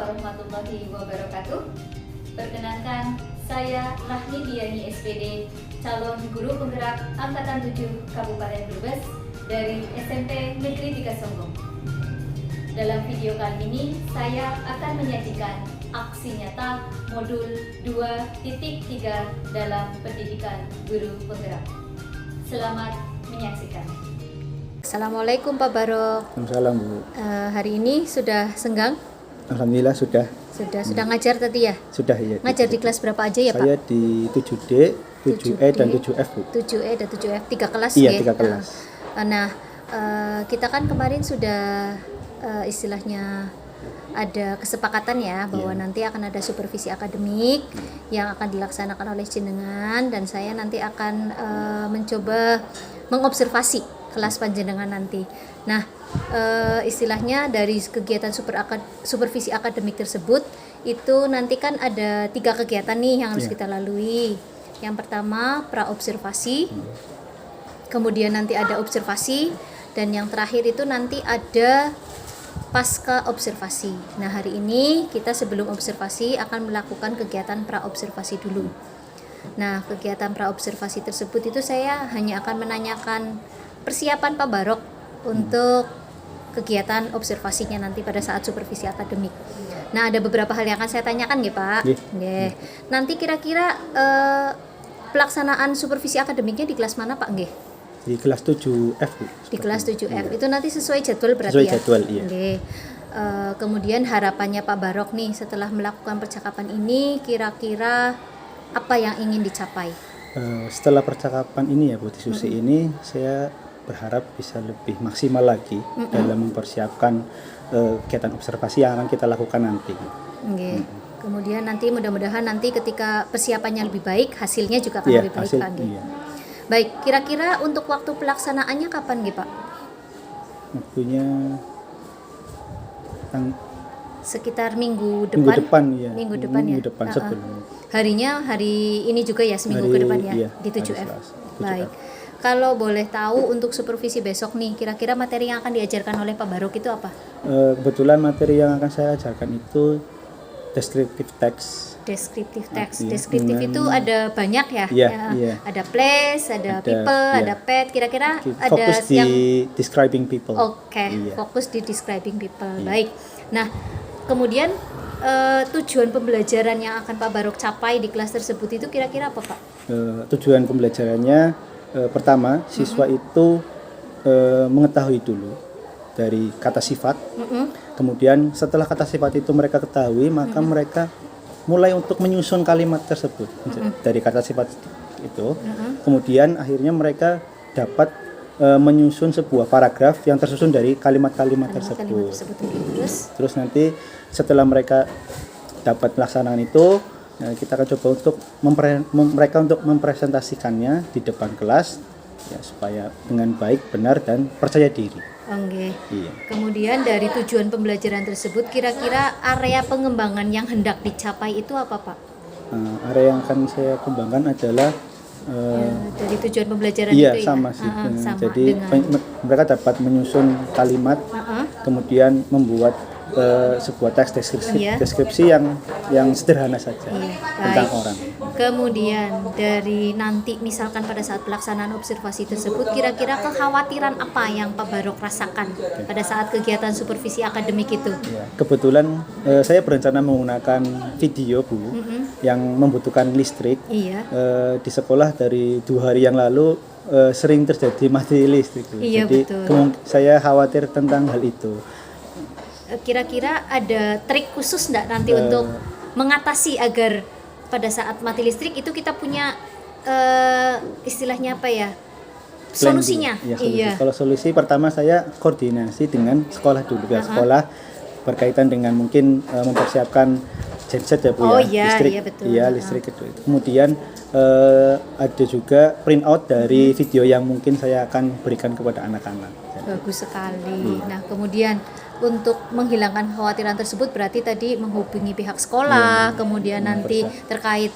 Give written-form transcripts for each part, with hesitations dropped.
warahmatullahi wabarakatuh. Perkenalkan, saya Rahmi Diani SPD, calon guru penggerak Angkatan 7 Kabupaten Brebes dari SMP Negeri 3 Songgong. Dalam video kali ini, saya akan menyajikan aksi nyata modul 2.3 dalam pendidikan guru penggerak. Selamat menyaksikan. Assalamualaikum Pak Barok. Waalaikumsalam Bu. Hari ini sudah senggang? Alhamdulillah sudah. Sudah ngajar tadi ya? Sudah ya. Ngajar di kelas berapa aja ya Pak? Saya di 7D, 7E dan 7F Bu. 7E dan 7F, 3 kelas Iya, ya? 3 kelas. Nah, kita kan kemarin sudah istilahnya ada kesepakatan ya bahwa nanti akan ada supervisi akademik yang akan dilaksanakan oleh jenengan, dan saya nanti akan mencoba mengobservasi kelas panjenengan nanti. Nah, istilahnya dari kegiatan supervisi akademik tersebut itu nanti kan ada 3 kegiatan nih yang harus kita lalui. Yang pertama praobservasi, kemudian nanti ada observasi, dan yang terakhir itu nanti ada pasca observasi. Nah, hari ini kita sebelum observasi akan melakukan kegiatan praobservasi dulu. Nah, kegiatan praobservasi tersebut itu saya hanya akan menanyakan persiapan Pak Barok untuk kegiatan observasinya nanti pada saat supervisi akademik. Nah, ada beberapa hal yang akan saya tanyakan ya Pak. Nggih. Nanti kira-kira pelaksanaan supervisi akademiknya di kelas mana Pak? Nggih. Di kelas 7F Bu. Di kelas 7F. Itu nanti sesuai jadwal berarti Sesuai ya? jadwal, iya. Nggih. Kemudian harapannya Pak Barok nih setelah melakukan percakapan ini, kira-kira apa yang ingin dicapai? Setelah percakapan ini ya Bu, diskusi ini saya berharap bisa lebih maksimal lagi dalam mempersiapkan kegiatan observasi yang akan kita lakukan nanti. Nggih. Kemudian nanti mudah-mudahan nanti ketika persiapannya lebih baik, hasilnya juga akan lebih baik Pak. Iya. Baik, kira-kira untuk waktu pelaksanaannya kapan nggih Pak? Waktunya Sekitar minggu depan. Minggu depan sebelum. Harinya hari ini juga ya, seminggu ke depan ya, iya, di 7F. 7F. Baik. Kalau boleh tahu untuk supervisi besok nih, kira-kira materi yang akan diajarkan oleh Pak Barok itu apa? Kebetulan materi yang akan saya ajarkan itu descriptive text. Deskriptif teks. Iya, Deskriptif itu ada banyak ya? Iya. Ada place, ada people, ada pet. Kira-kira ada fokus yang di describing people. Oke, Iya. fokus di describing people. Iya. Baik. Nah, kemudian tujuan pembelajaran yang akan Pak Barok capai di kelas tersebut itu kira-kira apa Pak? Tujuan pembelajarannya pertama, siswa itu mengetahui dulu dari kata sifat. Kemudian setelah kata sifat itu mereka ketahui, maka mereka mulai untuk menyusun kalimat tersebut dari kata sifat itu. Kemudian akhirnya mereka dapat menyusun sebuah paragraf yang tersusun dari kalimat-kalimat tersebut. Terus nanti setelah mereka dapat melaksanakan itu, kita akan coba untuk mereka untuk mempresentasikannya di depan kelas ya, supaya dengan baik, benar, dan percaya diri. Oke. Iya. Kemudian dari tujuan pembelajaran tersebut, kira-kira area pengembangan yang hendak dicapai itu apa Pak? Area yang akan saya kembangkan adalah dari tujuan pembelajaran iya, itu sama ya? sih. Sama Jadi dengan mereka dapat menyusun kalimat, kemudian membuat sebuah teks deskripsi yang sederhana saja tentang baik. orang. Kemudian dari nanti misalkan pada saat pelaksanaan observasi tersebut, kira-kira kekhawatiran apa yang Pak Barok rasakan pada saat kegiatan supervisi akademik itu? Ya, kebetulan saya berencana menggunakan video Bu yang membutuhkan listrik. Iya. Di sekolah dari 2 hari yang lalu sering terjadi mati listrik. Iya, Jadi betul. saya khawatir tentang hal itu. Kira-kira ada trik khusus enggak nanti untuk mengatasi agar pada saat mati listrik itu kita punya istilahnya apa ya? Solusinya. Ya, solusi. Iya. Kalau solusi pertama saya koordinasi dengan sekolah dulu ya. Sekolah berkaitan dengan mungkin mempersiapkan genset ya Bu Oh, ya. iya, Listrik. iya, betul. Iya, listrik itu. Kemudian ada juga print out dari video yang mungkin saya akan berikan kepada anak-anak. Bagus sekali. Nah, kemudian untuk menghilangkan kekhawatiran tersebut berarti tadi menghubungi pihak sekolah, kemudian nanti terkait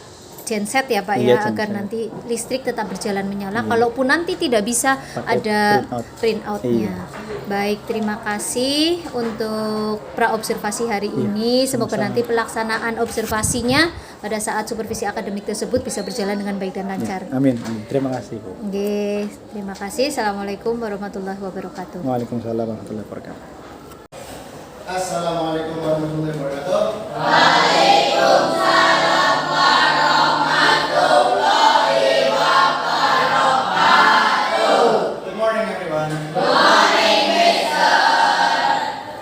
genset ya Pak Iya, ya, agar genset. nanti listrik tetap berjalan menyala. Kalaupun nanti tidak bisa Pakai ada printoutnya. Iya. Baik, terima kasih untuk praobservasi hari ini. Semoga sama-sama. nanti pelaksanaan observasinya pada saat supervisi akademik tersebut bisa berjalan dengan baik dan lancar. Amin. Amin. Terima kasih Bu. Oke, terima kasih. Assalamualaikum warahmatullahi wabarakatuh. Waalaikumsalam warahmatullahi wabarakatuh. Assalamualaikum warahmatullahi wabarakatuh. Good morning everyone. Good morning, Mister.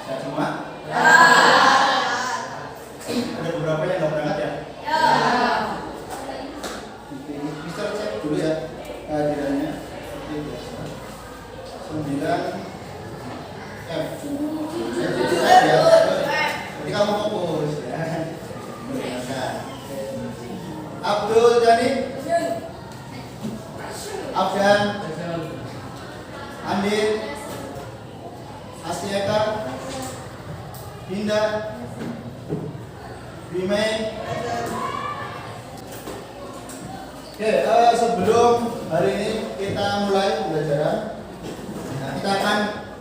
Sehat semua? Ada beberapa yang nggak berangkat ya? Mister cek dulu ya kehadirannya. Seperti biasa. 9 F. Ya. Jadi kamu fokus ya. Berangkat. Abdul Jani. Afgan. Andin. Astiaka. Hinda. Bimei. Oke, sebelum hari ini kita mulai pembelajaran, nah, kita akan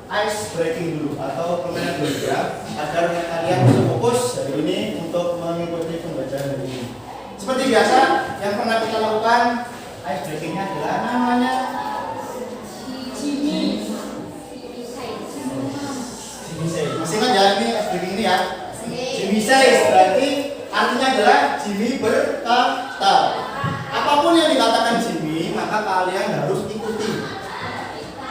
ice breaking dulu atau permainan dulu ya, agar kalian bisa fokus hari ini untuk mengikuti pembelajaran hari ini. Seperti biasa, yang pernah kita lakukan ice breakingnya adalah namanya Jimmy Says. Masih ingat ya ini ice breaking ini ya? Jimmy Says berarti artinya adalah Jimmy berkata. Apapun yang dikatakan Jimmy, maka kalian harus ikuti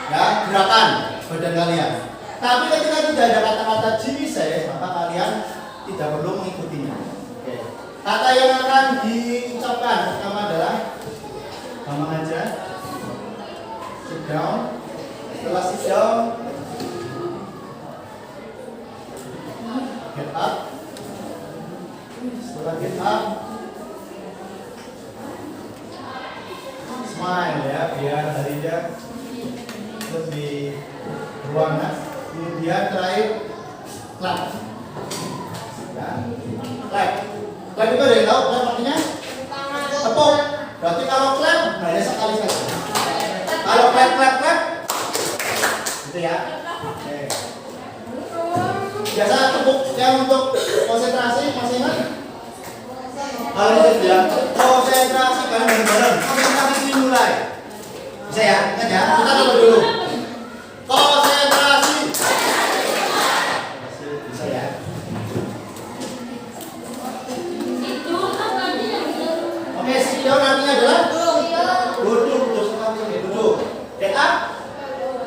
ya gerakan badan kalian. Tapi ketika tidak ada kata-kata Jimmy Says, maka kalian tidak perlu mengikutinya. Oke. Kata yang akan diucapkan pertama adalah gampang aja. Sit down. Setelah sit down, get up. Setelah get up, smile ya, biar harinya lebih berwarna. Kemudian terakhir clap. Ya. Clap. Clap itu ada yang tahu clap artinya? Tepuk. Berarti kalau clap, nah ya sekali saja. Kalau clap, gitu ya. Oke. Biasa tepuk yang untuk konsentrasi, masih ingat? Kalau itu ya, konsentrasi kalian bareng-bareng. Konsentrasi dimulai. Bisa ya? Ingat ya? Kita coba dulu. Konsentrasi. Bisa ya? Oke, sit down artinya adalah duduk sekali, duduk. Get up,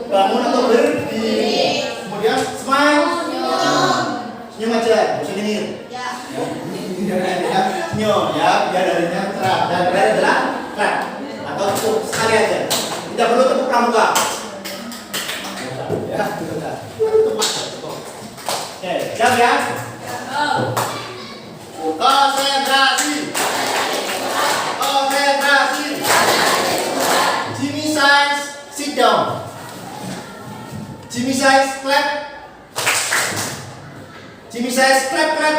bangun atau berdiri. Kemudian smile, senyum aja, nggak usah nyengir. Senyum ya, biar harinya cerah. Dan terakhir adalah clap atau tepuk sekali aja. Tidak perlu tepuk pramuka. Ya, tepuk. Oke, siap ya? Konsentrasi. Konsentrasi. Jimmy Says, sit down. Jimmy Says, clap. Jimmy Says, clap, clap.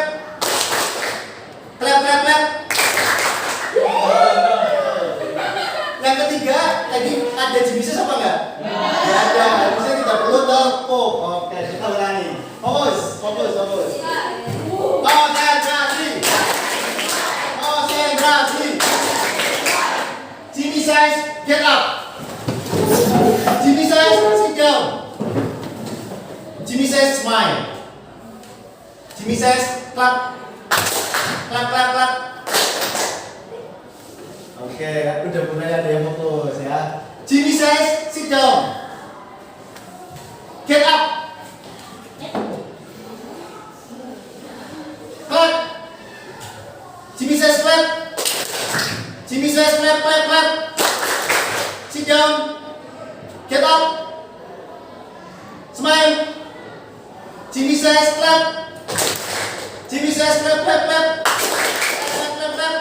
Clap, clap, clap. Yang ketiga, tadi ada Jimmy Says apa enggak? Tidak ada. Harusnya tidak perlu tepuk. Oke, kita ulangi. Fokus, fokus, fokus. Konsentrasi. Konsentrasi. Jimmy Says, get up. Jimmy Says, sit down. Jimmy Says, smile. Jimmy Says, clap. Clap, clap, clap. Oke, udah mulai ada yang fokus ya. Jimmy Says, sit down. Get up. Clap. Jimmy Says, clap. Jimmy Says, clap, clap, clap. Sit down. Get up. Smile. Jimmy Says, clap. Jimmy Says, clap, clap, clap. Clap, clap, clap.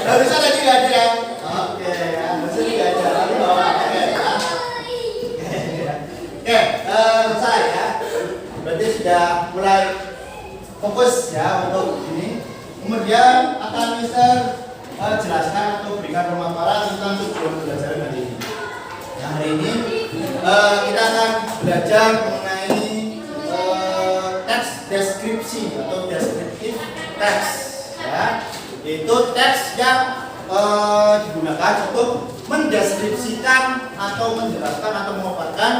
Harusnya lagi nggak ada ya? Oke, harusnya nggak ada. Tapi bawa pakai ya. Oke, selesai ya. Berarti sudah mulai fokus ya untuk ini. Kemudian akan Mister jelaskan atau berikan pemaparan tentang tujuan pembelajaran hari ini. Yang hari ini kita akan belajar mengenai teks deskripsi atau deskriptif teks, ya. Itu teks yang digunakan untuk mendeskripsikan atau menjelaskan atau memaparkan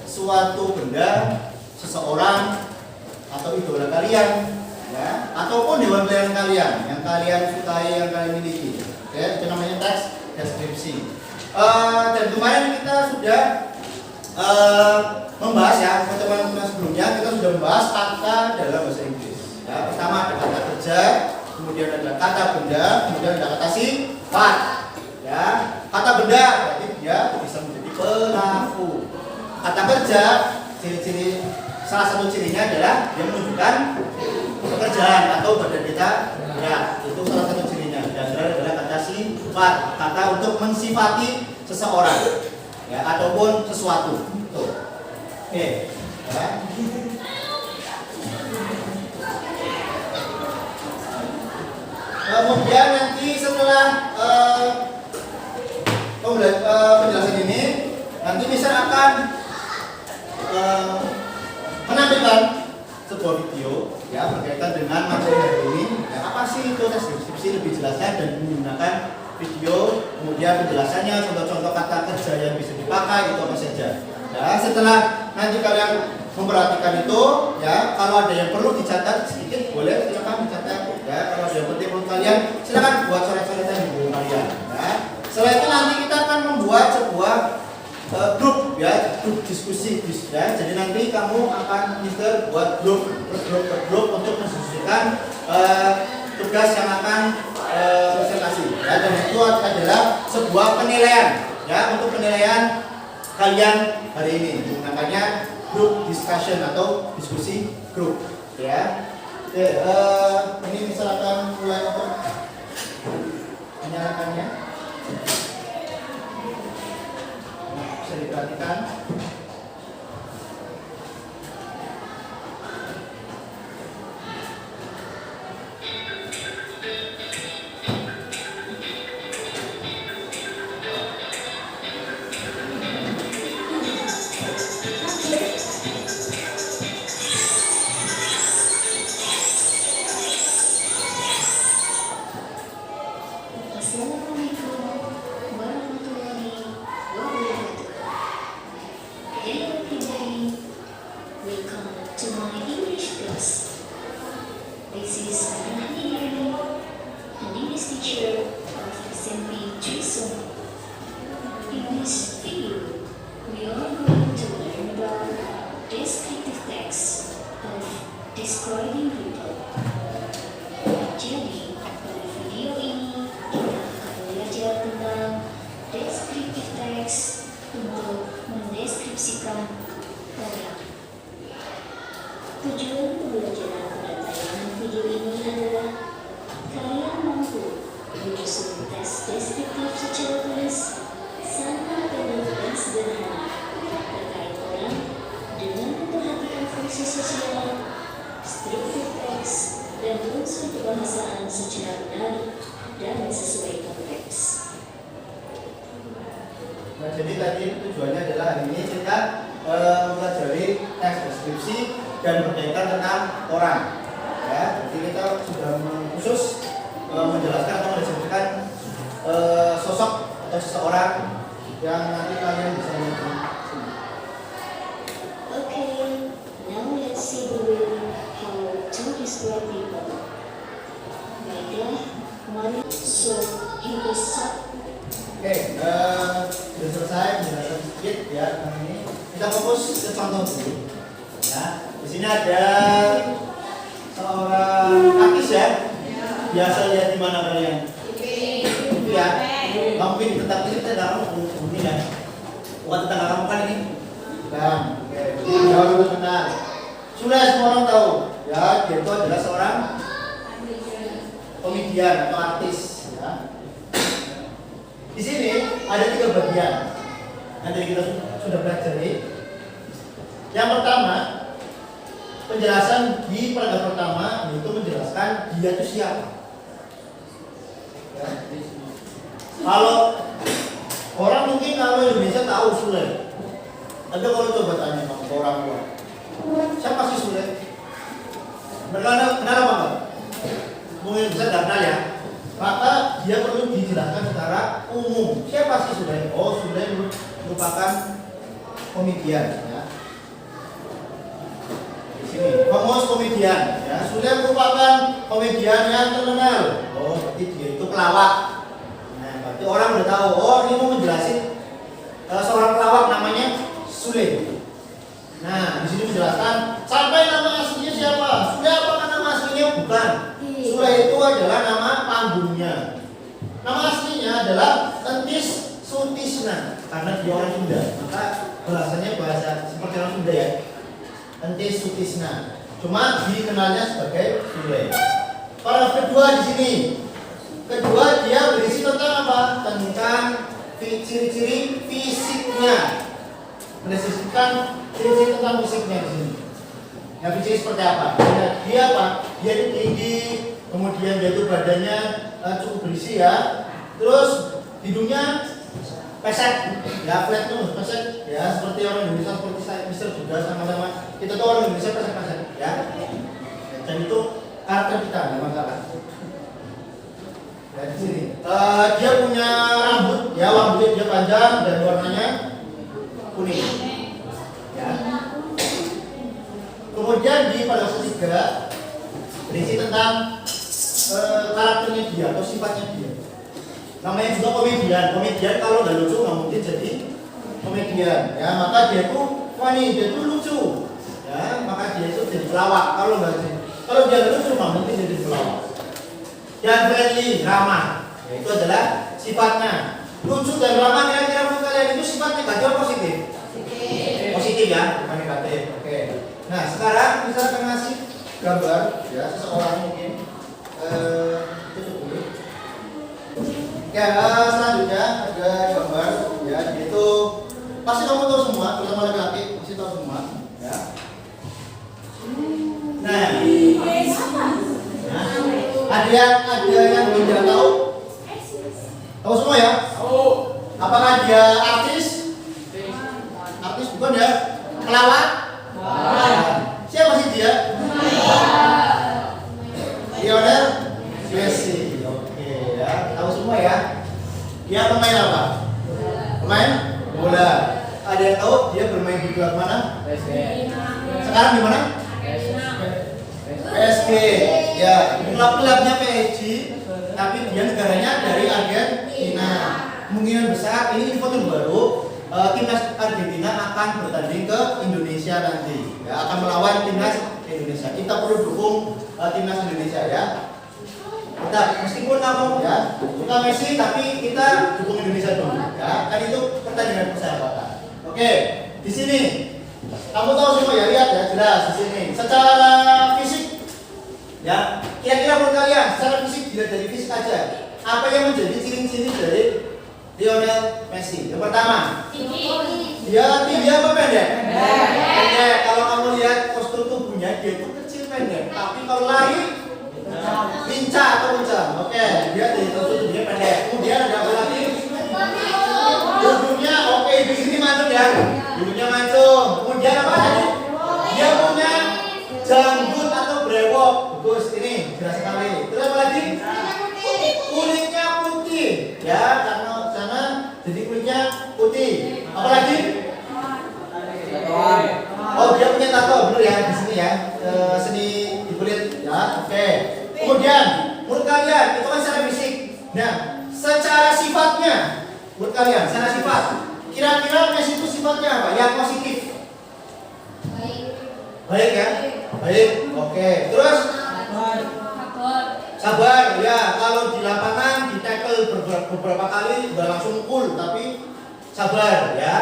suatu benda, seseorang, atau idola kalian, ya, ataupun hewan peliharaan kalian yang kalian sukai, yang kalian miliki. Oke, itu namanya teks deskripsi. Dan kemarin kita sudah membahas ya, teman-teman sebelumnya kita sudah membahas kata dalam bahasa Inggris. Ya, pertama ada kata kerja, kemudian ada kata benda, kemudian ada kata sifat. Ya, kata benda berarti dia bisa menjadi pelaku. Kata kerja, ciri-ciri salah satu cirinya adalah dia menunjukkan pekerjaan atau badan kita. Ya, itu salah satu cirinya. Dan terakhir adalah kata sifat, kata untuk mensifati seseorang, ya, ataupun sesuatu. Tuh. Oke. Ya. Kemudian nanti setelah penjelasan ini, nanti Mister akan menampilkan sebuah video ya berkaitan dengan materi hari ini. Ya, apa sih itu tes deskripsi lebih jelasnya dan menggunakan video, kemudian penjelasannya, contoh-contoh kata kerja yang bisa dipakai itu apa saja. Ya, setelah nanti kalian memperhatikan itu, ya, kalau ada yang perlu dicatat sedikit boleh silakan dicatat. Ya, kalau ada yang penting menurut kalian silakan buat coret-coretan di buku kalian. Ya. Setelah itu nanti kita akan membuat sebuah grup, ya, grup diskusi, ya. Jadi nanti kamu akan Mister buat grup untuk mendiskusikan tugas yang akan presentasi. Ya, dan itu adalah sebuah penilaian, ya, untuk penilaian kalian hari ini. Menggunakannya group discussion atau diskusi grup, ya. Oke, ini misalkan mulai untuk menyalakannya. Bisa diperhatikan. Assalamualaikum warahmatullahi wabarakatuh. Hello everybody, welcome to my English class. This is Anani Irani, an English teacher of SMP Trisoma. In this video, we are going to learn about descriptive text of describing people. Jadi, pada video ini kita akan belajar tentang descriptive text untuk mendeskripsikan orang. Tujuan pembelajaran pada tayangan video ini adalah kalian mampu menyusun tes deskriptif secara tulis sangat pendek dan sederhana terkait orang dengan memperhatikan fungsi sosial, struktur teks, dan unsur kebahasaan secara menarik dan sesuai konteks. Nah, jadi tadi tujuannya adalah hari ini kita mempelajari teks deskripsi dan berkaitan tentang orang. Ya, jadi kita sudah khusus menjelaskan atau mendeskripsikan sosok atau seseorang yang nanti kalian bisa lihat di sini. Okay, now let's see the way how to describe people. Baiklah, mari. So, he is Oke, sudah selesai penjelasan sedikit ya tentang ini. Kita fokus ke contoh dulu. Ya, di sini ada seorang artis ya. Biasa lihat di mana kalian? Itu ya. Kamu mungkin tetap ini tetangga kamu ini ya. Bukan tetangga kamu kan ini? Bukan. Oke, jawab dulu benar. Sudah semua orang tahu. Ya, dia itu adalah seorang komedian atau artis. Ya. Di sini ada 3 bagian yang tadi kita sudah pelajari. Yang pertama, penjelasan di paragraf pertama, yaitu menjelaskan dia itu siapa. Ya. Kalau orang mungkin kalau Indonesia tahu Sule, ada kalau coba tanya sama orang luar, siapa sih Sule? Mereka kenal apa enggak? Mungkin bisa tidak kenal ya. Maka dia perlu dijelaskan secara umum. Siapa sih Sule? Oh, Sule merupakan komedian. Ya. Di sini, famous komedian. Ya. Sule merupakan komedian yang terkenal. Oh, berarti dia itu pelawak. Nah, berarti orang udah tahu. Oh, ini mau menjelasin seorang pelawak namanya Sule. Nah, di sini menjelaskan sampai nama aslinya siapa. Sule apakah nama aslinya? Bukan. Sule itu adalah nama panggungnya. Nama aslinya adalah Entis Sutisna karena dia orang Sunda. Maka bahasanya bahasa seperti orang Sunda ya. Entis Sutisna. Cuma dikenalnya sebagai Sule. Paragraf kedua di sini. Kedua dia berisi tentang apa? Tentang ciri-ciri fisiknya. Mendeskripsikan ciri-ciri tentang fisiknya di sini. Yang fisik seperti apa? Dia apa? Dia itu tinggi, kemudian dia itu badannya cukup berisi ya. Terus hidungnya pesek, ya flat tuh pesek, ya seperti orang Indonesia seperti saya Mister juga sama-sama. Kita tuh orang Indonesia pesek-pesek, ya. Dan itu karakter kita, nggak masalah. Ya di sini. Dia punya rambut, ya rambutnya dia panjang dan warnanya kuning. Ya. Kemudian di paragraf ketiga berisi tentang karakternya dia atau sifatnya dia. Namanya juga komedian. Komedian kalau nggak lucu nggak mungkin jadi komedian. Ya maka dia tuh funny, dia tuh lucu. Ya maka dia itu jadi pelawak. Kalau dia nggak lucu nggak mungkin jadi pelawak. Dan friendly, ramah. Ya, itu adalah sifatnya. Lucu dan ramah kira-kira menurut kalian itu sifatnya negatif atau positif? Positif ya, bukan negatif. Oke. Nah sekarang kita akan ngasih gambar ya seseorang mungkin itu ya selanjutnya ada gambar ya itu pasti kamu tahu semua terutama laki-laki pasti tahu semua ya. Nah, ada yang tidak tahu? Tahu semua ya? Apakah dia artis? Artis bukan ya? Pelawak? Siapa sih dia? Lionel Messi. Oke ya, tahu semua ya. Dia pemain apa? Pemain bola. Ada yang tahu dia bermain di klub mana? Sekarang di mana? PSG. Ya, klub-klubnya PSG, tapi dia negaranya dari Argentina. Kemungkinan besar ini info terbaru. Timnas Argentina akan bertanding ke Indonesia nanti, ya, akan melawan timnas Indonesia. Kita perlu dukung timnas Indonesia ya. Kita meskipun kamu ya suka Messi, tapi kita dukung Indonesia dulu. Ya, kan itu pertandingan persahabatan. Oke, di sini kamu tahu semua ya, lihat ya jelas di sini. Secara fisik, ya kira-kira menurut kalian secara fisik dilihat dari fisik aja, apa yang menjadi ciri-ciri dari Lionel Messi? Yang pertama, dia tinggi apa pendek? Pendek. Kalau kamu lihat postur tubuhnya dia itu kecil pendek, tapi kalau lari lincah atau kencang. Oke, dia dari postur tubuhnya pendek. Kemudian ada apa lagi? Tubuhnya oke, di sini mancung ya. Tubuhnya mancung. Kemudian apa lagi? Dia punya janggut atau brewok. Bagus, ini jelas sekali. Terus apa lagi? Kulitnya putih. Ya, karena jadi kulitnya putih. Apalagi? Oh, dia punya tato dulu ya di sini ya. Seni di kulit ya. Oke. Kemudian, menurut kalian itu kan secara fisik. Nah, secara sifatnya, menurut kalian secara sifat, kira-kira Messi itu sifatnya apa? Yang positif. Baik ya. Baik. Oke. Terus sabar ya, kalau di lapangan di tackle beberapa kali udah langsung cool, tapi sabar ya,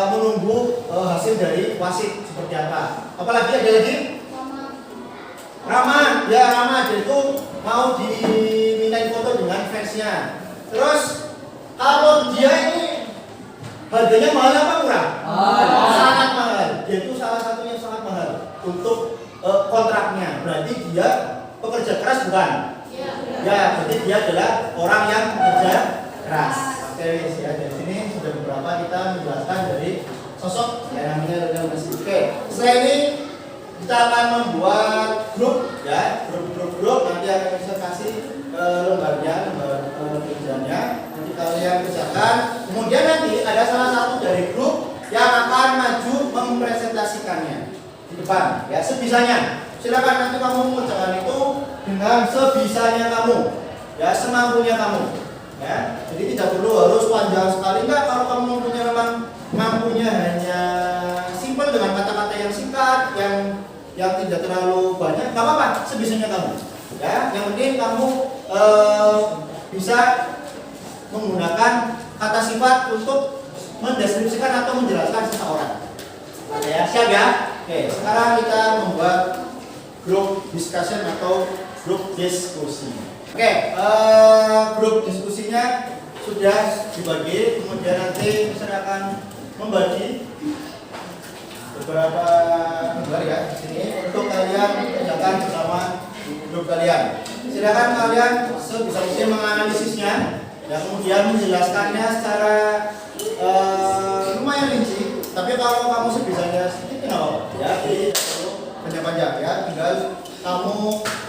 menunggu hasil dari wasit seperti apa. Apalagi ada lagi? Ramah, ya ramah, dia itu mau dimintain foto dengan fansnya. Terus kalau dia ini harganya mahal apa murah? Sangat mahal. Dia itu salah satunya sangat mahal untuk kontraknya. Berarti dia pekerja keras bukan? Ya, berarti dia adalah orang yang bekerja keras. Oke, ya dari sini sudah beberapa kita menjelaskan dari sosok yang namanya Lionel Messi. Oke, setelah ini kita akan membuat grup ya, grup nanti akan bisa kasih lembarnya, lembar kerjanya. Nanti kalian kerjakan. Kemudian nanti ada salah satu dari grup yang akan maju mempresentasikannya di depan ya, sebisanya. Silakan nanti kamu mengerjakan itu dengan sebisanya kamu ya, semampunya kamu ya. Jadi tidak perlu harus panjang sekali, enggak. Kalau kamu mampunya hanya simpel dengan kata-kata yang singkat, yang tidak terlalu banyak, enggak apa-apa, sebisanya kamu ya. Yang penting kamu bisa menggunakan kata sifat untuk mendeskripsikan atau menjelaskan seseorang. Oke ya, siap ya? Oke, sekarang kita membuat grup discussion atau grup diskusi. Oke, grup diskusinya sudah dibagi, kemudian nanti saya akan membagi beberapa gambar ya di sini untuk kalian kerjakan bersama grup kalian. Silakan kalian sebisa mungkin menganalisisnya dan kemudian menjelaskannya secara lumayan rinci. Tapi kalau kamu sebisanya sedikit nggak apa-apa ya, jadi panjang-panjang ya, tinggal kamu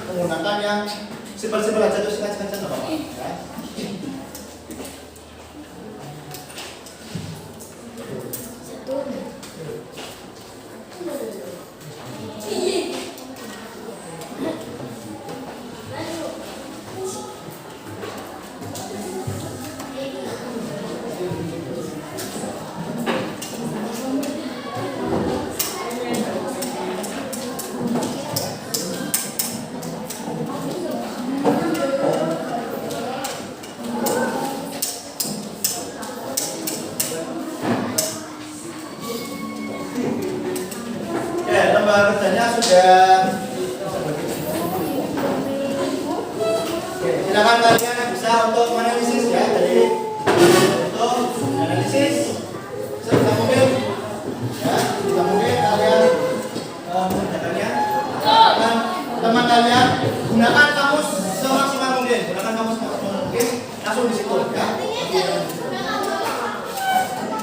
menggunakan yang simpel-simpel aja, terus singkat-singkat nggak apa-apa ya. Lembar kerjanya sudah. Oke, silakan kalian bisa untuk menganalisis ya. Jadi untuk analisis sebisa mungkin ya, sebisa mungkin kalian mengerjakannya. Teman kalian gunakan kamus semaksimal mungkin, langsung di situ ya.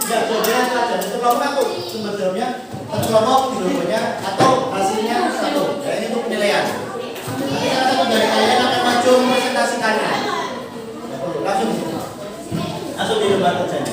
Ya, coba saja. Itu kelompok satu sumber jawabnya, satu kelompok jawabannya atau hasilnya satu. Ya, ini untuk penilaian. Nanti salah satu dari kalian akan maju mempresentasikannya. Ya, langsung di situ. Langsung di lembar kerjanya.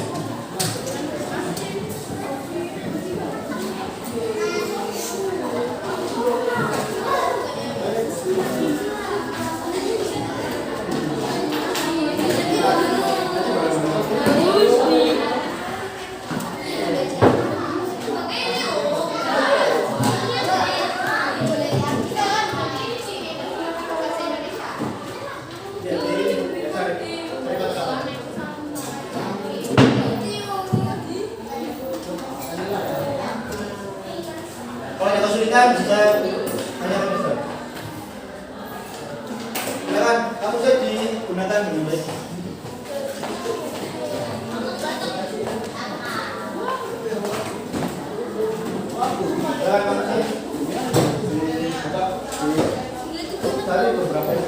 Kalau ada kesulitan bisa tanya ke Mister. Silakan, kamu bisa digunakan dengan baik. Silakan kamu sih. Tadi beberapa ya.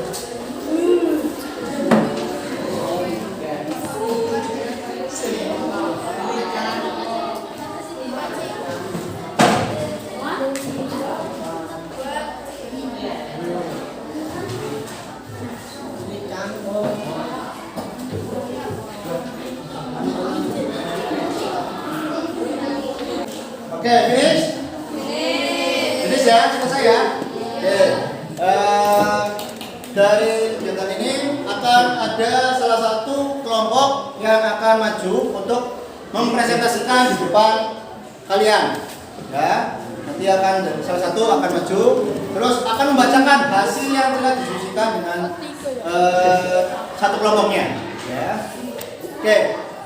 Oke, finish? Finish ya, selesai ya? Oke. Dari kegiatan ini akan ada salah satu kelompok yang akan maju untuk mempresentasikan di depan kalian. Ya, nanti akan salah satu akan maju, terus akan membacakan hasil yang telah didiskusikan dengan satu kelompoknya. Ya. Oke,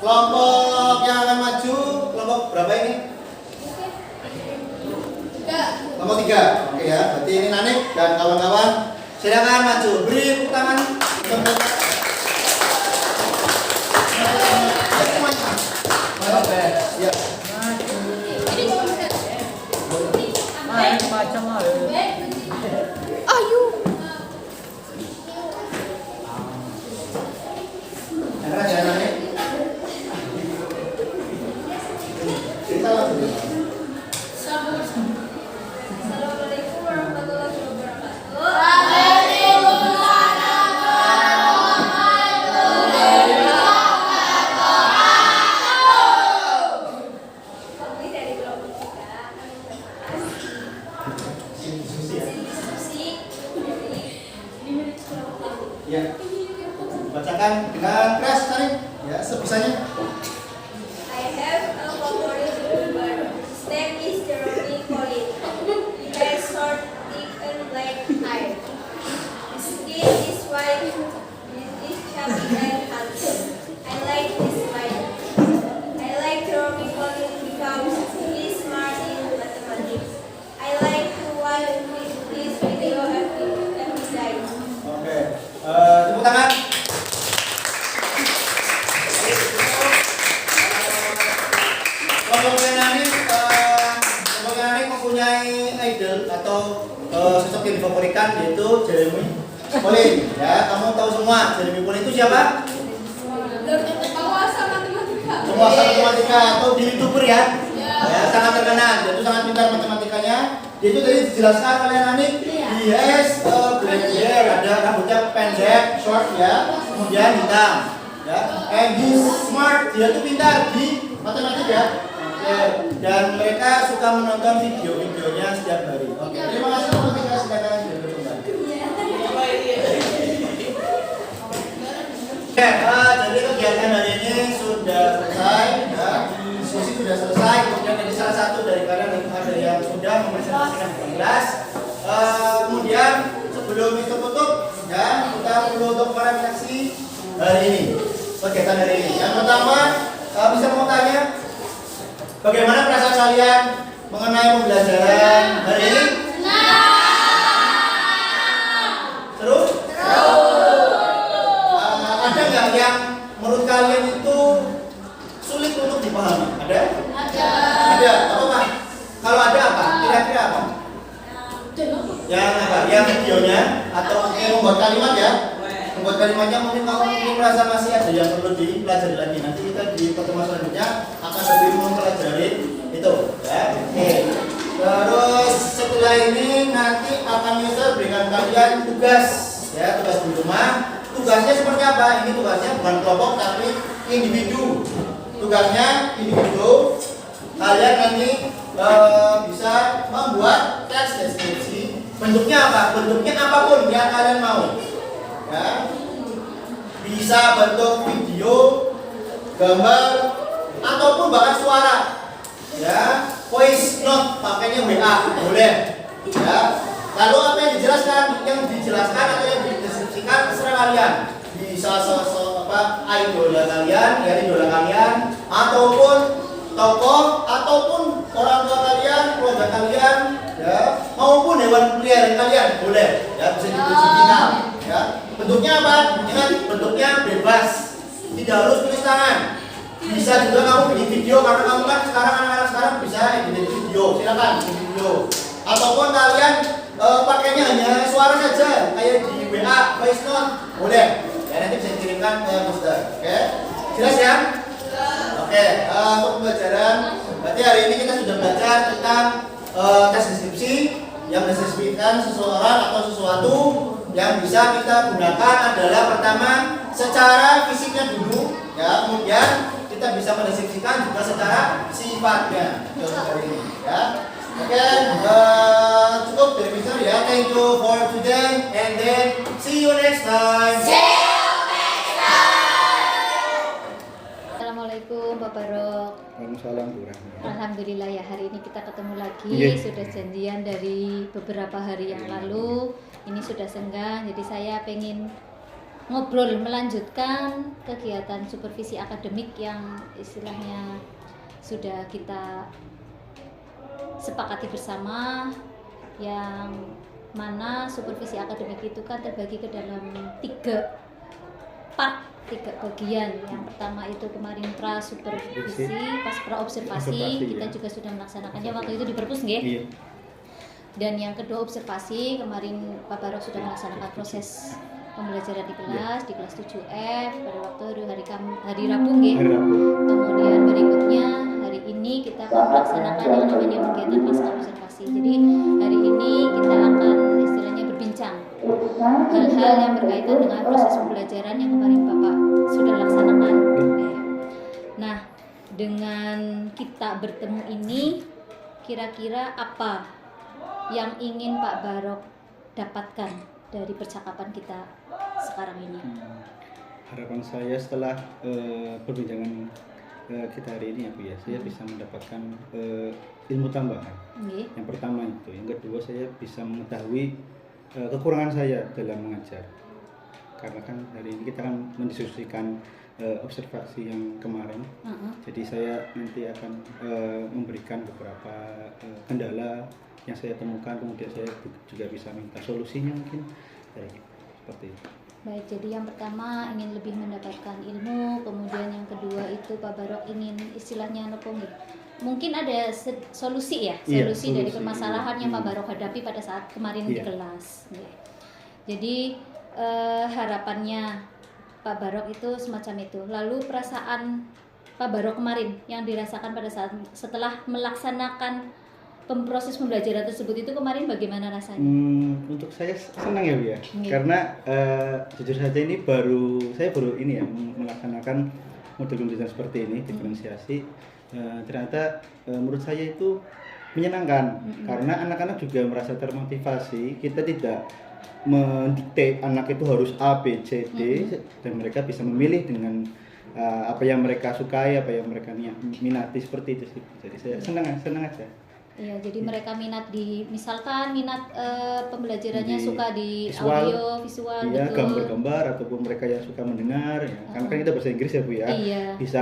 kelompok yang akan maju, kelompok berapa ini? Kelompok 3. Oke ya, berarti ini Nanik dan kawan-kawan. Silakan maju, beri tepuk tangan. Ya. Macam Ya. Bacakan dengan keras tadi. Ya, sebisanya. I have a favorite bird. His name is Jeremy Collin. He has short, thick, and black hair. His skin is white. He is chubby and handsome. I like his smile. I like Jeremy Collin because he is smart in mathematics. I like to watch his video every day. Oke. Tepuk tangan. Kalau kalian mempunyai idol atau sosok yang difavoritkan yaitu Jeremy Collin. Ya, kamu tahu semua Jeremy Collin itu siapa? Penguasa matematika. Penguasa matematika atau di YouTuber ya. Ya, sangat terkenal. Dia itu sangat pintar matematikanya. Dia itu tadi dijelaskan oleh Nani. He has black hair, ada rambutnya pendek, short ya, kemudian hitam. Ya, and he's smart. Dia itu pintar di matematika ya. Oke. Dan mereka suka menonton video-videonya setiap hari. Oke. Terima kasih matematika, silakan kembali. Oke, jadi kegiatan hari ini sudah selesai, ya. Diskusi sudah selesai. Kemudian ada salah satu dari kalian ada yang sudah mempresentasikan kelas. Kemudian sebelum itu tutup, ya kita perlu untuk refleksi hari ini, kegiatan hari ini. Yang pertama, bisa mau tanya, bagaimana perasaan kalian mengenai pembelajaran hari ini? Seru? Ada nggak yang menurut kalian itu sulit untuk dipahami? Ada? Ada. Apa Pak? Kalau ada apa? Kira-kira apa? Yang apa? Yang videonya atau yang membuat kalimat ya? Membuat kalimatnya mungkin kamu mungkin merasa masih ada yang perlu dipelajari lagi. Nanti kita di pertemuan selanjutnya akan lebih mempelajari itu. Ya. Oke. Terus setelah ini nanti akan kita berikan kalian tugas, ya tugas di rumah. Tugasnya seperti apa? Ini tugasnya bukan kelompok tapi individu. Tugasnya individu. Kalian nanti bisa membuat teks deskripsi. Bentuknya apa? Bentuknya apapun yang kalian mau. Ya. Bisa bentuk video, gambar, ataupun bahkan suara. Ya, voice note pakainya WA boleh. Ya. Lalu apa yang dijelaskan? Yang dijelaskan atau yang dideskripsikan terserah kalian. Bisa idola kalian, ya idola kalian, ataupun tokoh, ataupun orang tua kalian, keluarga kalian, ya, maupun hewan peliharaan kalian boleh. Ya, bisa dideskripsikan. Ya. Bentuknya apa? Ingat, bentuknya bebas. Tidak harus tulis tangan. Bisa juga kamu bikin video karena kamu kan sekarang anak-anak sekarang bisa edit video. Silakan bikin video. Ataupun kalian pakainya hanya suara saja kayak di WA, voice note, boleh. Ya nanti bisa dikirimkan ke Mister. Oke? Jelas ya? Oke, untuk pembelajaran berarti hari ini kita sudah belajar tentang tes deskripsi yang mendeskripsikan seseorang atau sesuatu. Yang bisa kita gunakan adalah pertama secara fisiknya dulu, ya, kemudian kita bisa mendeskripsikan juga secara sifatnya untuk hari ini, ya. Oke, cukup dari Mister ya. Thank you for today and then see you next time. Assalamualaikum Pak Barok. Waalaikumsalam. Alhamdulillah ya, hari ini kita ketemu lagi. Iya. Sudah janjian dari beberapa hari yang lalu. Ini sudah senggang, jadi saya pengen ngobrol melanjutkan kegiatan supervisi akademik yang istilahnya sudah kita sepakati bersama, yang mana supervisi akademik itu kan terbagi ke dalam 3 part, 3 bagian. Yang pertama itu kemarin pra supervisi, pas pra observasi kita juga sudah melaksanakannya waktu itu di perpus nggih. Iya. Dan yang kedua observasi, kemarin Pak Barok sudah melaksanakan proses pembelajaran di kelas 7F pada waktu hari Rabu nggih. Kemudian berikutnya hari ini kita akan melaksanakan yang namanya kegiatan pasca observasi. Jadi hari ini kita akan istilahnya berbincang hal-hal yang berkaitan dengan proses pembelajaran yang kemarin Bapak sudah laksanakan. Nah, dengan kita bertemu ini, kira-kira apa yang ingin Pak Barok dapatkan dari percakapan kita sekarang ini? Harapan saya setelah perbincangan kita hari ini ya Bu ya, saya bisa mendapatkan ilmu tambahan. Nggih. Yang pertama itu, yang kedua saya bisa mengetahui kekurangan saya dalam mengajar. Karena kan hari ini kita kan mendiskusikan observasi yang kemarin. Jadi saya nanti akan memberikan beberapa kendala yang saya temukan, kemudian saya juga bisa minta solusinya mungkin. Seperti itu. Baik, jadi yang pertama ingin lebih mendapatkan ilmu, kemudian yang kedua itu Pak Barok ingin istilahnya apa nggih? Mungkin ada solusi ya, Iya, solusi dari solusi, permasalahan iya. yang Pak Barok hadapi pada saat kemarin di Iya. kelas. Nggih. Jadi harapannya Pak Barok itu semacam itu. Lalu perasaan Pak Barok kemarin yang dirasakan pada saat setelah melaksanakan proses pembelajaran tersebut itu kemarin bagaimana rasanya? Untuk saya senang ya Bu ya, Iya. karena jujur saja ini saya baru ini ya melaksanakan model pembelajaran seperti ini, diferensiasi. Ternyata menurut saya itu menyenangkan karena anak-anak juga merasa termotivasi. Kita tidak mendikte anak itu harus A, B, C, D dan mereka bisa memilih dengan apa yang mereka sukai, apa yang mereka minati seperti itu sih. Jadi saya senang aja. Iya, jadi mereka minat misalkan minat pembelajarannya Di suka di visual, audio, visual, iya, betul. gambar-gambar ataupun mereka yang suka mendengar ya. Karena kan kita bahasa Inggris ya Bu ya. Iya. Bisa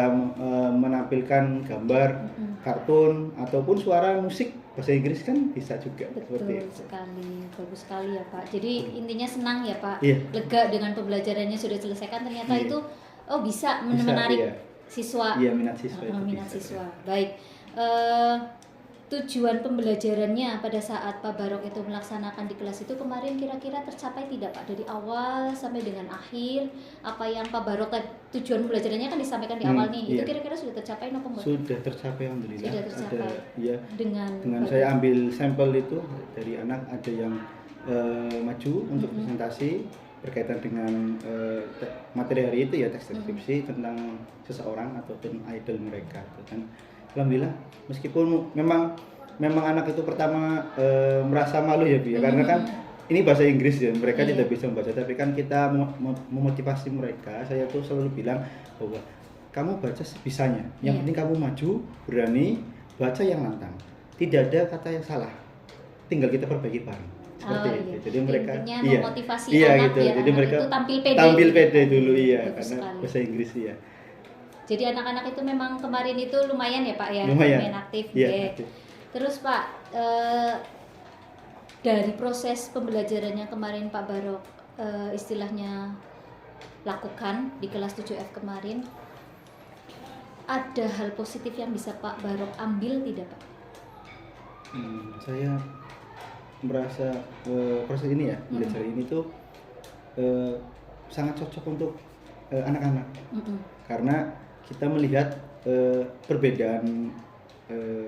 menampilkan gambar, kartun ataupun suara musik bahasa Inggris kan bisa juga seperti Betul itu. sekali, bagus sekali ya Pak. Jadi intinya senang ya Pak, Iya. lega dengan pembelajarannya sudah selesaikan. Ternyata Iya. itu bisa Bisa, menarik iya. siswa. Iya, minat siswa itu Minat bisa. siswa. Baik. Tujuan pembelajarannya pada saat Pak Barok itu melaksanakan di kelas itu kemarin kira-kira tercapai tidak Pak, dari awal sampai dengan akhir? Apa yang Pak Barok tujuan pembelajarannya kan disampaikan di awal nih, itu iya. kira-kira sudah tercapai apa enggak? Sudah tercapai alhamdulillah. Sudah tercapai. Ada ya Dengan saya ambil sampel itu dari anak, ada yang maju untuk presentasi berkaitan dengan materi hari itu ya, teks deskripsi tentang seseorang ataupun idol mereka dan alhamdulillah meskipun memang anak itu pertama merasa malu ya Bu ya, karena kan ini bahasa Inggris ya, mereka Iya. tidak bisa membaca, tapi kan kita memotivasi mereka. Saya tuh selalu bilang bahwa kamu baca sebisanya, yang Iya. penting kamu maju, berani, baca yang lantang, tidak ada kata yang salah, tinggal kita perbaiki bareng. Seperti Oh, itu. iya. Jadi mereka Intinya iya, memotivasi iya anak gitu. biar Jadi anak mereka itu tampil pede. tampil pede dulu iya, Bagus karena sekali. bahasa Inggris iya. Jadi anak-anak itu memang kemarin itu lumayan ya Pak ya, Lumayan. main aktif. Iya, Nggih. aktif. Terus Pak, dari proses pembelajarannya kemarin Pak Barok istilahnya lakukan di kelas 7F kemarin, ada hal positif yang bisa Pak Barok ambil tidak Pak? Saya merasa proses ini ya, belajar ini tuh sangat cocok untuk anak-anak. Karena kita melihat perbedaan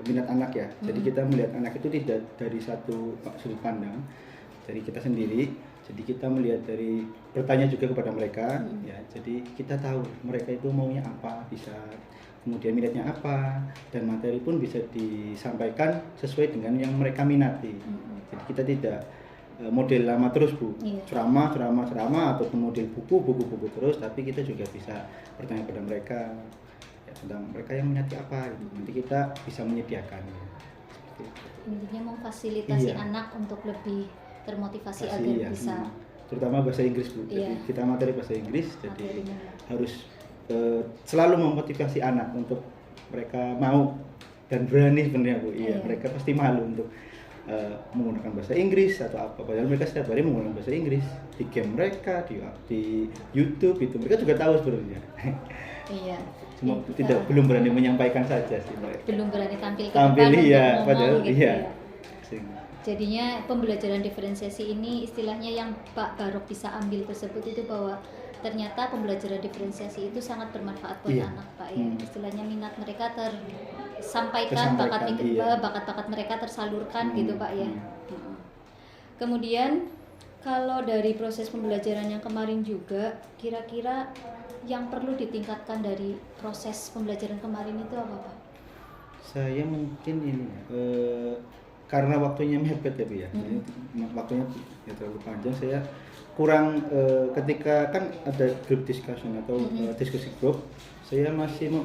minat anak ya. Jadi kita melihat anak itu tidak dari satu sudut pandang dari kita sendiri. Jadi kita melihat dari bertanya juga kepada mereka ya. Jadi kita tahu mereka itu maunya apa, bisa kemudian minatnya apa, dan materi pun bisa disampaikan sesuai dengan yang mereka minati. Jadi kita tidak model lama terus Bu, Iya. ceramah ataupun model buku terus, tapi kita juga bisa bertanya pada mereka ya, tentang mereka yang minati apa gitu. Nanti kita bisa menyediakan ya. Seperti itu. Intinya memfasilitasi Iya. anak untuk lebih termotivasi Pasti, agar ya. bisa Terutama bahasa Inggris Bu. Jadi Iya. kita materi bahasa Inggris, jadi materinya. harus selalu memotivasi anak untuk mereka mau dan berani sebenarnya Bu. Iya, Iya. mereka pasti malu untuk menggunakan bahasa Inggris atau apa, padahal mereka setiap hari menggunakan bahasa Inggris di game mereka, di YouTube itu mereka juga tahu sebenarnya. Iya. Cuma Iya. belum berani menyampaikan saja sih mereka. Belum berani tampil ke Tampil depan iya, untuk ngomong padahal gitu iya. ya. Jadinya pembelajaran diferensiasi ini istilahnya yang Pak Barok bisa ambil tersebut itu bahwa ternyata pembelajaran diferensiasi itu sangat bermanfaat buat Iya. anak Pak ya. Istilahnya minat mereka tersampaikan, Tersampaikan, iya. bakat-bakat mereka tersalurkan gitu Pak ya. Hmm. Kemudian kalau dari proses pembelajaran yang kemarin juga kira-kira yang perlu ditingkatkan dari proses pembelajaran kemarin itu apa Pak? Saya mungkin ini karena waktunya mepet ya Bu ya. Jadi, waktunya ya terlalu panjang, saya kurang ketika kan ada group discussion atau diskusi grup, saya masih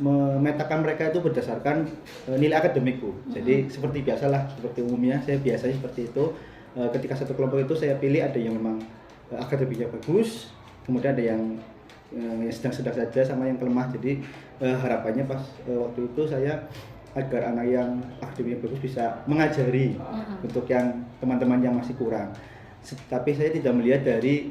memetakan mereka itu berdasarkan nilai akademikku. Jadi seperti biasalah, seperti umumnya saya biasanya seperti itu. Ketika satu kelompok itu saya pilih ada yang memang akademiknya bagus, kemudian ada yang sedang-sedang saja sama yang lemah. Jadi harapannya pas waktu itu saya agar anak yang akademiknya bagus bisa mengajari untuk yang teman-teman yang masih kurang. Tapi saya tidak melihat dari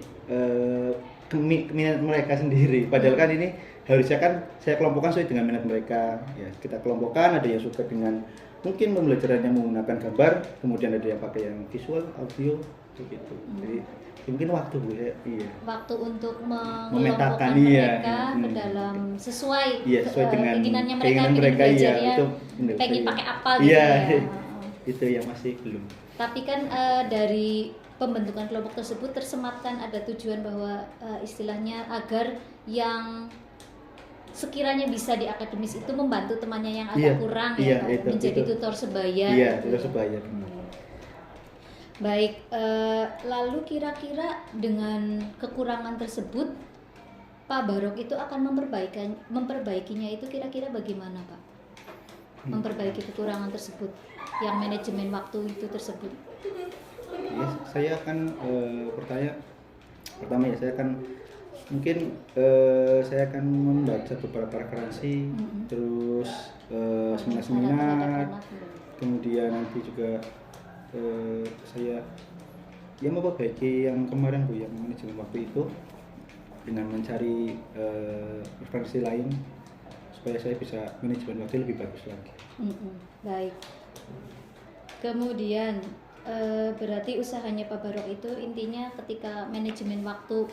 minat mereka sendiri. Padahal kan ini harusnya kan saya kelompokkan sesuai dengan minat mereka. Ya, kita kelompokkan, ada yang suka dengan mungkin pembelajarannya menggunakan gambar, kemudian ada yang pakai yang visual, audio, begitu. Jadi mungkin waktu Bu ya. Iya. Waktu untuk Memetakan, mengelompokkan mereka ke dalam sesuai, sesuai dengan keinginannya mereka, keinginan ingin mereka, belajar iya, ya, itu pengen iya. pakai apa gitu Iya, ya. itu yang masih belum. Tapi kan dari pembentukan kelompok tersebut tersematkan ada tujuan bahwa istilahnya agar yang sekiranya bisa di akademis itu membantu temannya yang agak kurang ya, Pak, menjadi tutor sebaya. Iya, gitu tutor ya. sebaya. Baik, lalu kira-kira dengan kekurangan tersebut Pak Barok itu akan memperbaikinya itu kira-kira bagaimana Pak? Memperbaiki kekurangan tersebut, yang manajemen waktu itu tersebut. Ya, saya akan pertama ya saya akan mungkin saya akan membaca beberapa referensi, terus seminar-seminar, kemudian nanti juga saya ya memperbaiki yang kemarin Bu, yang manajemen waktu itu dengan mencari referensi lain supaya saya bisa manajemen waktu lebih bagus lagi. Baik. Kemudian berarti usahanya Pak Barok itu intinya ketika manajemen waktu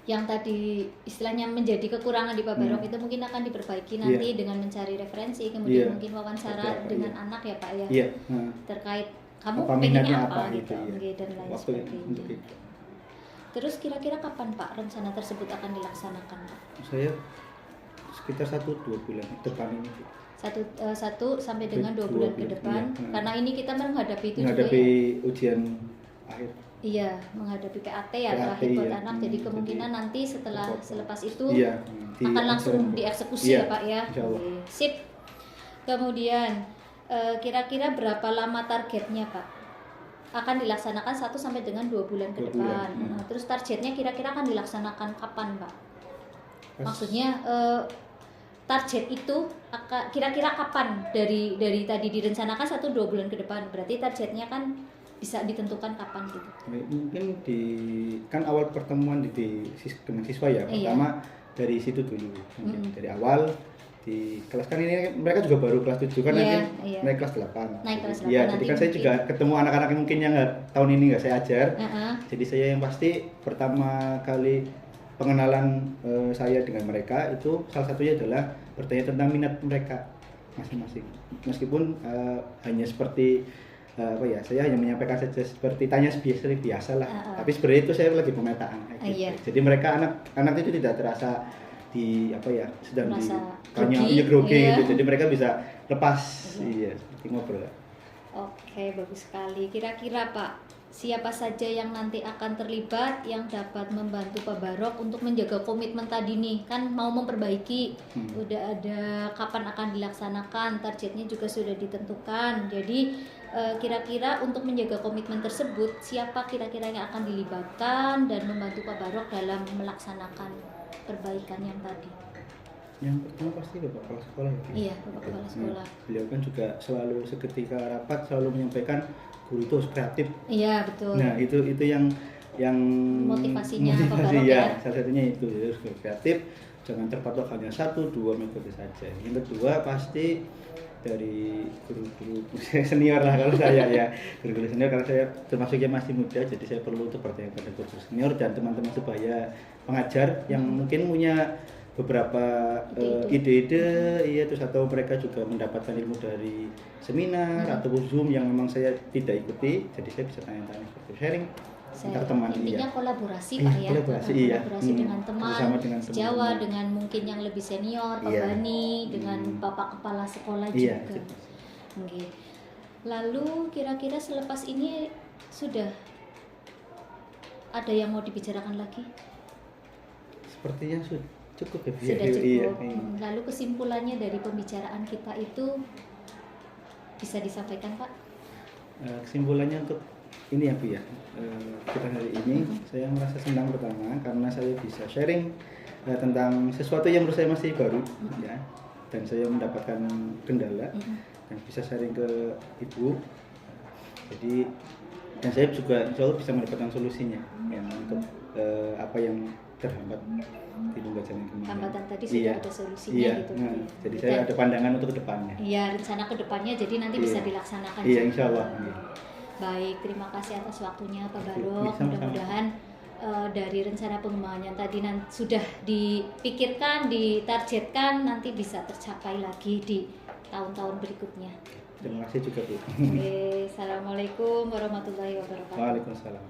yang tadi istilahnya menjadi kekurangan di Pak Barok itu mungkin akan diperbaiki nanti dengan mencari referensi, kemudian mungkin wawancara dengan anak ya Pak ya, terkait kamu pengennya apa gitu, dan lain sebagainya. Terus kira-kira kapan Pak rencana tersebut akan dilaksanakan Pak? Saya sekitar 1-2 bulan depan ini. 1 sampai dengan 2 bulan ke depan, karena ini kita menghadapi itu menghadapi juga ya. Ujian akhir. Iya, menghadapi PAT ya, terakhir buat anak. Jadi kemungkinan nanti selepas itu akan langsung dieksekusi ya Pak ya. Oke, sip. Kemudian kira-kira berapa lama targetnya Pak? Akan dilaksanakan 1 sampai dengan 2 bulan ke depan. Nah, terus targetnya kira-kira akan dilaksanakan kapan Pak? Maksudnya target itu kira-kira kapan dari tadi direncanakan 1-2 bulan ke depan, berarti targetnya kan bisa ditentukan kapan gitu. Mungkin kan awal pertemuan dengan siswa ya, pertama dari situ dulu, dari awal di kelas kan ini mereka juga baru kelas 7 kan, nanti naik kelas 8. Naik kelas 8. Iya, jadi kan saya juga ketemu anak-anak yang mungkin yang tahun ini nggak saya ajar. Jadi saya yang pasti pertama kali pengenalan saya dengan mereka itu salah satunya adalah bertanya tentang minat mereka masing-masing. Meskipun hanya seperti saya hanya menyampaikan saja seperti tanya biasa lah. Tapi sebenarnya itu saya lagi pemetaan. Jadi mereka anak itu tidak terasa sedang ditanya grogi gitu. Jadi mereka bisa lepas seperti ngobrol. Oke, bagus sekali. Kira-kira Pak, siapa saja yang nanti akan terlibat yang dapat membantu Pak Barok untuk menjaga komitmen tadi nih? Kan mau memperbaiki, udah ada kapan akan dilaksanakan, targetnya juga sudah ditentukan. Jadi kira-kira untuk menjaga komitmen tersebut, siapa kira-kira yang akan dilibatkan dan membantu Pak Barok dalam melaksanakan perbaikan yang tadi? Yang pertama pasti Bapak Kepala Sekolah ya. Iya, Bapak Kepala Sekolah. Beliau kan juga selalu seketika rapat selalu menyampaikan guru itu harus kreatif. Iya, betul. Nah, itu yang motivasinya Pak Barok ya. Salah satunya itu, jadi harus kreatif, jangan terpatok hanya 1-2 metode saja. Yang kedua pasti dari guru-guru senior lah kalau saya ya, guru-guru senior karena saya termasuknya masih muda, jadi saya perlu untuk bertanya pada guru senior dan teman-teman sebaya pengajar yang mungkin punya beberapa ide-ide, terus atau mereka juga mendapatkan ilmu dari seminar atau Zoom yang memang saya tidak ikuti, jadi saya bisa tanya-tanya seperti sharing antar teman. Intinya kolaborasi Pak ya, kolaborasi dengan teman sejawat, dengan mungkin yang lebih senior, Pak Bani, dengan Bapak Kepala Sekolah juga. Okay. Lalu kira-kira selepas ini sudah ada yang mau dibicarakan lagi? Sepertinya cukup ya Bu. Sudah Iya, cukup. iya. Lalu kesimpulannya dari pembicaraan kita itu bisa disampaikan Pak? Kesimpulannya untuk ini ya Bu ya, kita hari ini saya merasa senang pertama karena saya bisa sharing tentang sesuatu yang menurut saya masih baru ya, dan saya mendapatkan kendala dan bisa sharing ke Ibu. Jadi dan saya juga insya Allah bisa mendapatkan solusinya ya, untuk apa yang terhambat di pembelajaran kemarin. Hambatan tadi sudah ada solusinya iya, gitu. nah, Ya. jadi saya ada pandangan untuk kedepannya. Iya, rencana ke depannya jadi nanti bisa Iya. dilaksanakan. Iya, juga. insya Allah. Iya. Baik, terima kasih atas waktunya Pak Oke, Barok. sama-sama. Mudah-mudahan dari rencana pengembangan yang tadi sudah dipikirkan, ditargetkan, nanti bisa tercapai lagi di tahun-tahun berikutnya. Terima kasih juga Bu. Oke, Assalamualaikum warahmatullahi wabarakatuh. Waalaikumsalam.